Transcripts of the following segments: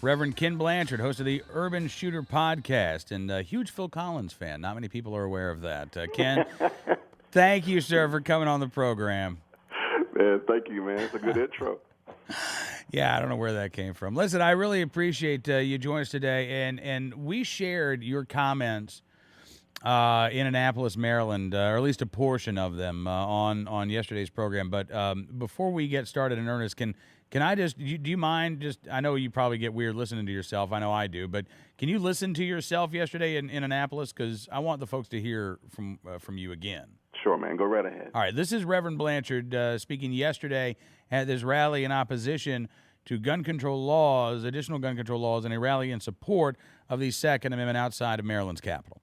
Rev Kenn Blanchard, host of the Urban Shooter podcast, and a huge Phil Collins fan. Not many people are aware of that. Ken, thank you, sir, for coming on the program. Man, thank you, man. It's a good intro. Yeah, I don't know where that came from. Listen, I really appreciate you joining us today, and we shared your comments in Annapolis, Maryland, or at least a portion of them on yesterday's program. But before we get started in earnest, can I just, do you mind just, I know you probably get weird listening to yourself. I know I do. But can you listen to yourself yesterday in Annapolis? Because I want the folks to hear from you again. Sure, man. Go right ahead. All right. This is Reverend Blanchard speaking yesterday at this rally in opposition to gun control laws, additional gun control laws, and a rally in support of the Second Amendment outside of Maryland's Capitol.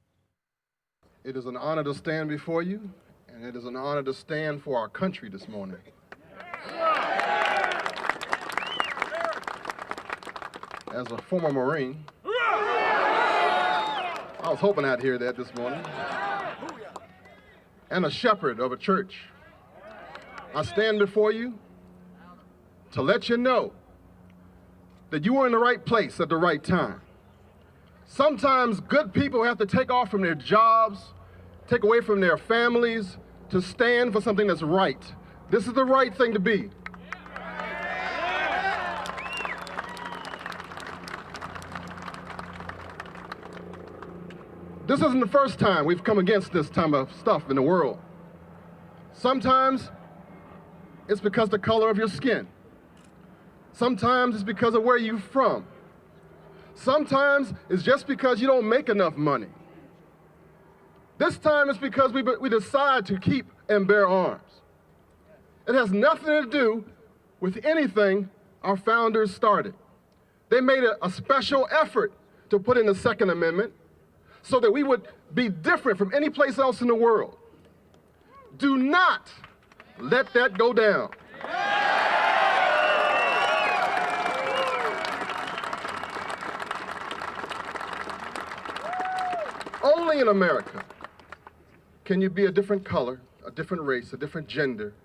It is an honor to stand before you, and it is an honor to stand for our country this morning. As a former Marine, I was hoping I'd hear that this morning, and a shepherd of a church, I stand before you to let you know that you were in the right place at the right time. Sometimes good people have to take off from their jobs, take away from their families to stand for something that's right. This is the right thing to be. This isn't the first time we've come against this type of stuff in the world. Sometimes it's because of the color of your skin. Sometimes it's because of where you're from. Sometimes it's just because you don't make enough money. This time it's because we decide to keep and bear arms. It has nothing to do with anything our founders started. They made a special effort to put in the Second Amendment so that we would be different from any place else in the world. Do not let that go down. Only in America can you be a different color, a different race, a different gender.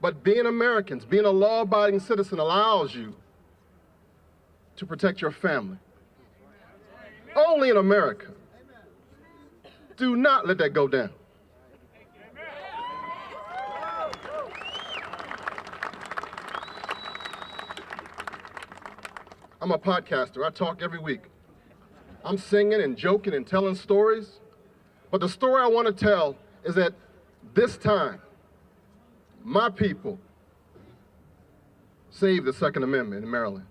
But being Americans, being a law-abiding citizen allows you to protect your family. Only in America. Do not let that go down. I'm a podcaster. I talk every week. I'm singing and joking and telling stories. But the story I want to tell is that this time, my people saved the Second Amendment in Maryland.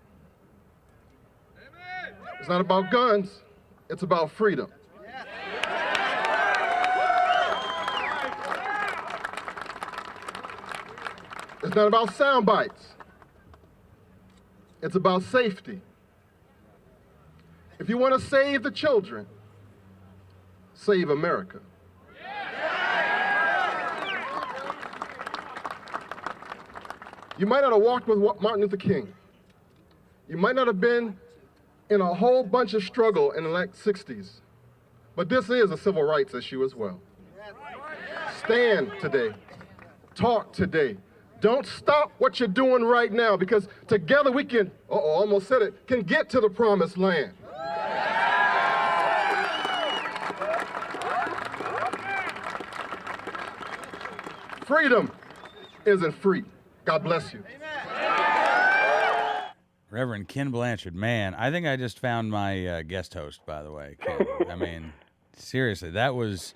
Amen. It's not about guns. It's about freedom. It's not about sound bites. It's about safety. If you want to save the children, save America. You might not have walked with Martin Luther King. You might not have been in a whole bunch of struggle in the late 60s. But this is a civil rights issue as well. Stand today. Talk today. Don't stop what you're doing right now, because together we can, almost said it, can get to the promised land. Freedom isn't free. God bless you. Reverend Kenn Blanchard, man, I think I just found my guest host, by the way, Ken. I mean, seriously, that was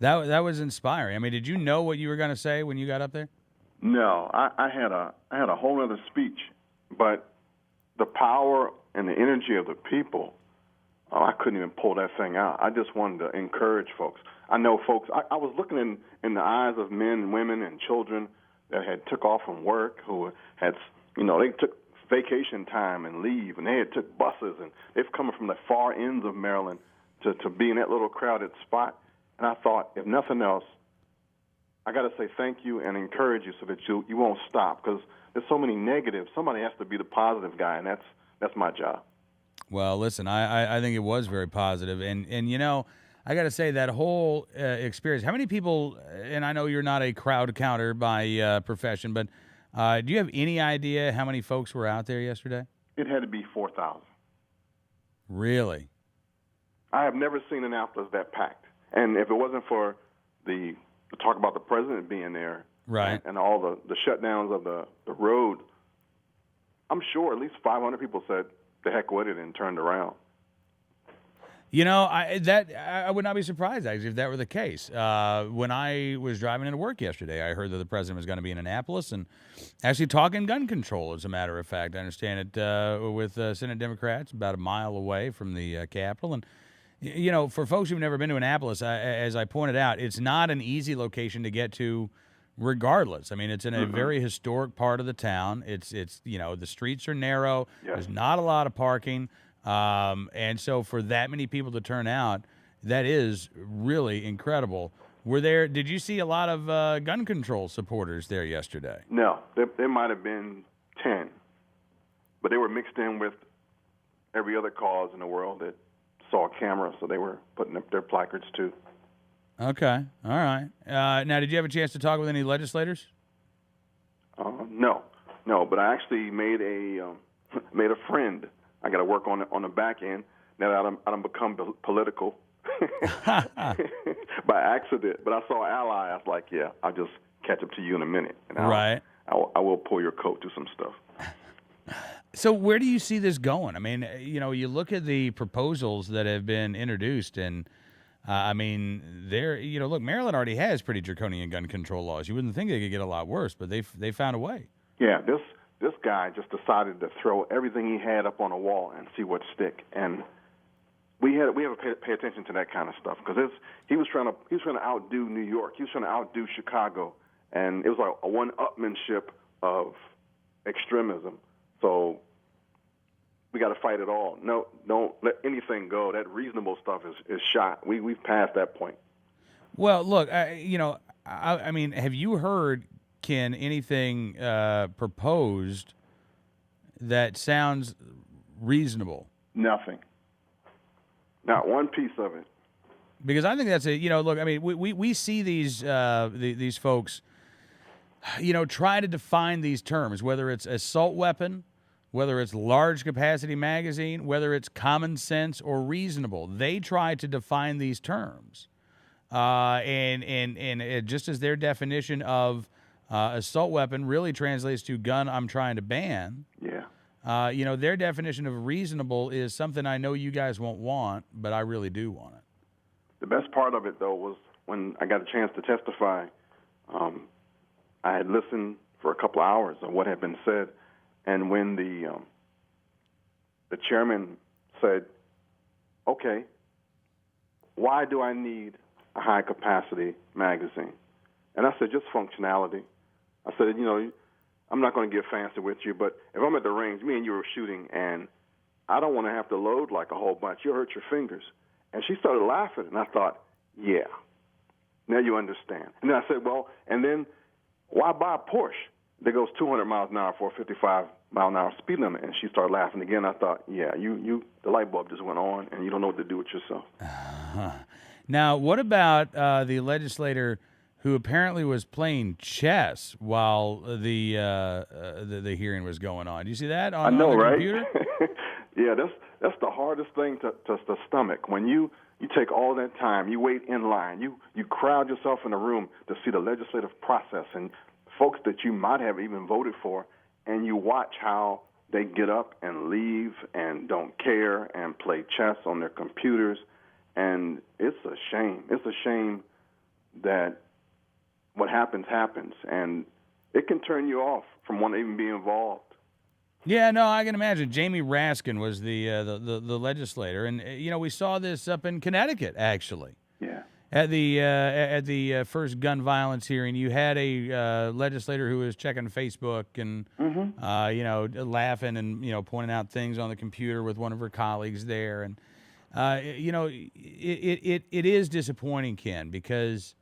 inspiring. I mean, did you know what you were going to say when you got up there? No, I had a whole other speech, but the power and the energy of the people, I couldn't even pull that thing out. I just wanted to encourage folks. I know folks, I was looking in the eyes of men and women and children that had took off from work, who had, they took vacation time and leave, and they had took buses, and they've come from the far ends of Maryland to be in that little crowded spot. And I thought, if nothing else, I got to say thank you and encourage you so that you won't stop, because there's so many negatives. Somebody has to be the positive guy, and that's my job. Well, listen, I think it was very positive, and I got to say that whole experience. How many people? And I know you're not a crowd counter by profession, but do you have any idea how many folks were out there yesterday? It had to be 4,000. Really? I have never seen Annapolis that packed. And if it wasn't for the talk about the president being there, right, and all the shutdowns of the road, I'm sure at least 500 people said the heck with it and turned around. You know, I would not be surprised, actually, if that were the case. When I was driving into work yesterday, I heard that the president was going to be in Annapolis and actually talking gun control, as a matter of fact. I understand it with Senate Democrats about a mile away from the Capitol. And, you know, for folks who've never been to Annapolis, as I pointed out, it's not an easy location to get to regardless. I mean, it's in a very historic part of the town. It's you know, the streets are narrow. Yes. There's not a lot of parking. And so for that many people to turn out, that is really incredible. Did you see a lot of gun control supporters there yesterday? No, there might have been 10, but they were mixed in with every other cause in the world that saw a camera, so they were putting up their placards too. Okay, all right. Now, did you have a chance to talk with any legislators? No, but I actually made a friend. I got to work on the back end. Now that I don't become political by accident. But I saw an ally. I was like, yeah, I'll just catch up to you in a minute. And I will pull your coat to some stuff. So where do you see this going? I mean, you know, you look at the proposals that have been introduced, and I mean, look, Maryland already has pretty draconian gun control laws. You wouldn't think they could get a lot worse, but they found a way. Yeah, this guy just decided to throw everything he had up on a wall and see what stick. And we have to pay attention to that kind of stuff, because he was trying to outdo New York. He was trying to outdo Chicago, and it was like a one-upmanship of extremism. So we got to fight it all. No, don't let anything go. That reasonable stuff is shot. We've passed that point. Well, look, I mean, have you heard, Ken, anything proposed that sounds reasonable? Nothing. Not one piece of it. Because I think that's look, I mean, we see these folks, try to define these terms, whether it's assault weapon, whether it's large capacity magazine, whether it's common sense or reasonable. They try to define these terms. And just as their definition of assault weapon really translates to gun I'm trying to ban. Yeah. Their definition of reasonable is something I know you guys won't want, but I really do want it. The best part of it, though, was when I got a chance to testify. I had listened for a couple of hours of what had been said, and when the chairman said, "Okay, why do I need a high-capacity magazine?" And I said, "Just functionality." I said, I'm not going to get fancy with you, but if I'm at the range, me and you were shooting, and I don't want to have to load like a whole bunch. You'll hurt your fingers. And she started laughing, and I thought, yeah, now you understand. And then I said, well, and then why buy a Porsche that goes 200 miles an hour for a 55-mile-an-hour speed limit? And she started laughing again. I thought, yeah, the light bulb just went on, and you don't know what to do with yourself. Now, what about the legislator who apparently was playing chess while the hearing was going on? Do you see that on the right? computer? Yeah, that's the hardest thing to stomach. When you take all that time, you wait in line, you crowd yourself in a room to see the legislative process and folks that you might have even voted for, and you watch how they get up and leave and don't care and play chess on their computers, and it's a shame. It's a shame that what happens, and it can turn you off from wanting to even be involved. Yeah, no, I can imagine. Jamie Raskin was the legislator, and we saw this up in Connecticut actually. Yeah. At the first gun violence hearing, you had a legislator who was checking Facebook and laughing and pointing out things on the computer with one of her colleagues there, and it is disappointing, Ken, because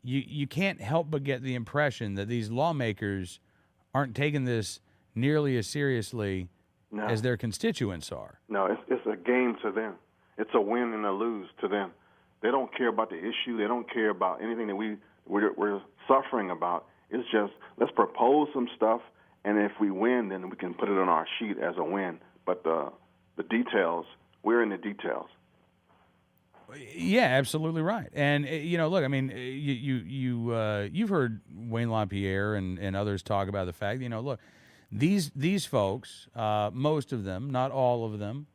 you can't help but get the impression that these lawmakers aren't taking this nearly as seriously as their constituents are. No, it's a game to them. It's a win and a lose to them. They don't care about the issue. They don't care about anything that we're suffering about. It's just, let's propose some stuff and if we win, then we can put it on our sheet as a win. But the details, we're in the details. Yeah, absolutely right. And look, I mean, you've heard Wayne LaPierre and others talk about the fact, look, these folks, most of them, not all of them,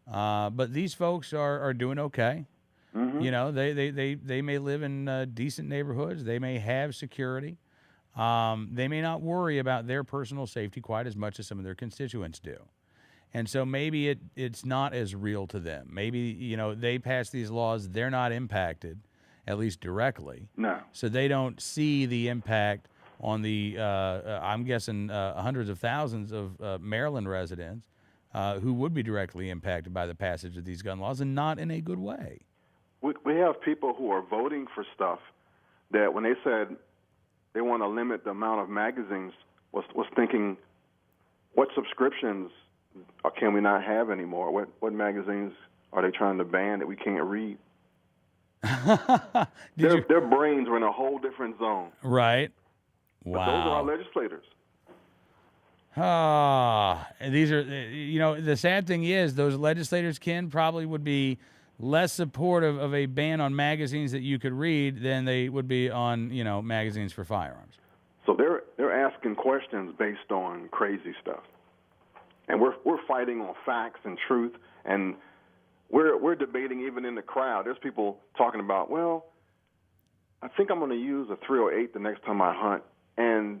but these folks are doing okay. Mm-hmm. They may live in decent neighborhoods. They may have security. They may not worry about their personal safety quite as much as some of their constituents do. And so maybe it's not as real to them. Maybe, they pass these laws, they're not impacted, at least directly. No. So they don't see the impact on the, I'm guessing, hundreds of thousands of Maryland residents who would be directly impacted by the passage of these gun laws, and not in a good way. We have people who are voting for stuff that when they said they want to limit the amount of magazines, was thinking, what subscriptions can we not have anymore? What magazines are they trying to ban that we can't read? Their brains were in a whole different zone. Right. Wow. But those are our legislators. And these are, the sad thing is those legislators, Ken, probably would be less supportive of a ban on magazines that you could read than they would be on, magazines for firearms. So they're asking questions based on crazy stuff. And we're fighting on facts and truth, and we're debating even in the crowd. There's people talking about, well, I think I'm going to use a 308 the next time I hunt, and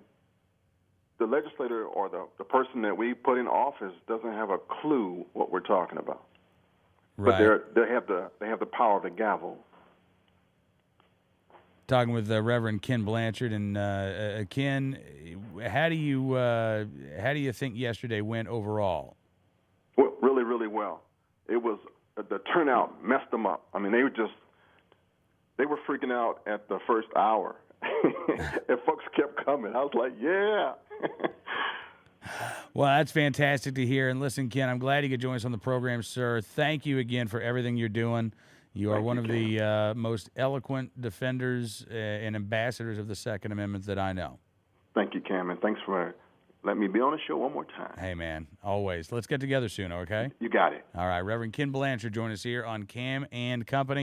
the legislator or the person that we put in office doesn't have a clue what we're talking about. Right. But they have the power of the gavel. Talking with Reverend Kenn Blanchard, and Ken, how do you think yesterday went overall? Well, really, really well. It was the turnout messed them up. I mean, they were freaking out at the first hour, and folks kept coming. I was like, yeah. Well, that's fantastic to hear. And listen, Ken, I'm glad you could join us on the program, sir. Thank you again for everything you're doing. You are one of the most eloquent defenders and ambassadors of the Second Amendment that I know. Thank you, Cam, and thanks for letting me be on the show one more time. Hey, man, always. Let's get together soon, okay? You got it. All right, Reverend Kenn Blanchard join us here on Cam and Company.